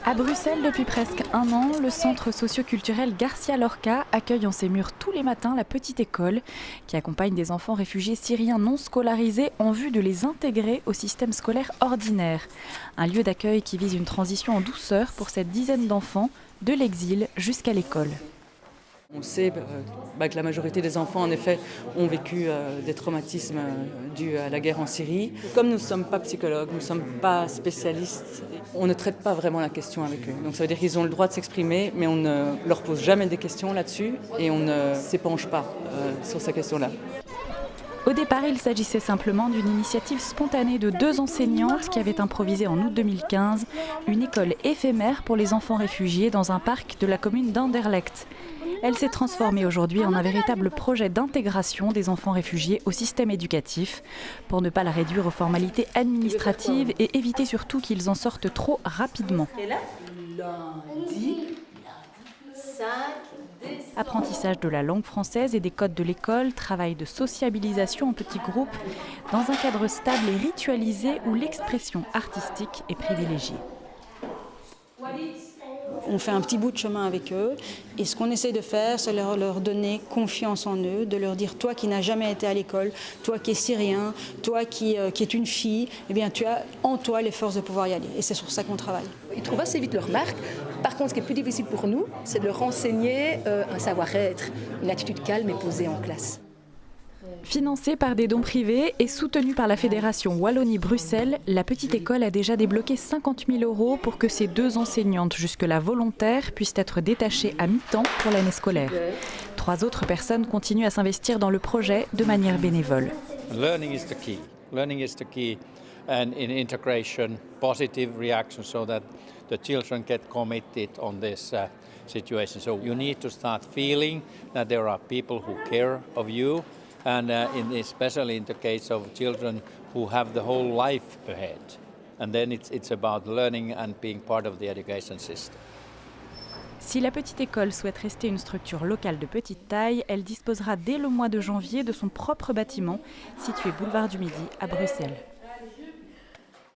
À Bruxelles, depuis presque un an, le centre socio-culturel Garcia Lorca accueille en ses murs tous les matins la petite école qui accompagne des enfants réfugiés syriens non scolarisés en vue de les intégrer au système scolaire ordinaire. Un lieu d'accueil qui vise une transition en douceur pour cette dizaine d'enfants, de l'exil jusqu'à l'école. On sait que la majorité des enfants, en effet, ont vécu des traumatismes dus à la guerre en Syrie. Comme nous ne sommes pas psychologues, nous ne sommes pas spécialistes, on ne traite pas vraiment la question avec eux. Donc ça veut dire qu'ils ont le droit de s'exprimer, mais on ne leur pose jamais des questions là-dessus et on ne s'épanche pas sur ces questions-là. Au départ, il s'agissait simplement d'une initiative spontanée de 2 enseignantes qui avaient improvisé en août 2015 une école éphémère pour les enfants réfugiés dans un parc de la commune d'Anderlecht. Elle s'est transformée aujourd'hui en un véritable projet d'intégration des enfants réfugiés au système éducatif pour ne pas la réduire aux formalités administratives et éviter surtout qu'ils en sortent trop rapidement. Apprentissage de la langue française et des codes de l'école, travail de sociabilisation en petits groupes, dans un cadre stable et ritualisé où l'expression artistique est privilégiée. On fait un petit bout de chemin avec eux et ce qu'on essaie de faire, c'est leur donner confiance en eux, de leur dire toi qui n'as jamais été à l'école, toi qui es syrien, toi qui es une fille, eh bien tu as en toi les forces de pouvoir y aller et c'est sur ça qu'on travaille. Ils trouvent assez vite leur marque. Par contre, ce qui est plus difficile pour nous, c'est de leur enseigner un savoir-être, une attitude calme et posée en classe. Financée par des dons privés et soutenue par la Fédération Wallonie-Bruxelles, la petite école a déjà débloqué 50 000 € pour que ces 2 enseignantes, jusque-là volontaires, puissent être détachées à mi-temps pour l'année scolaire. 3 autres personnes continuent à s'investir dans le projet de manière bénévole. Learning is the key. Learning is the key, and in integration, positive reaction, so that the children get committed on this situation. So you need to start feeling that there are people who care of you. And especially in the case of children who have the whole life ahead. And then it's about learning and being part of the education system. Si la petite école souhaite rester une structure locale de petite taille, elle disposera dès le mois de janvier de son propre bâtiment, situé boulevard du Midi à Bruxelles.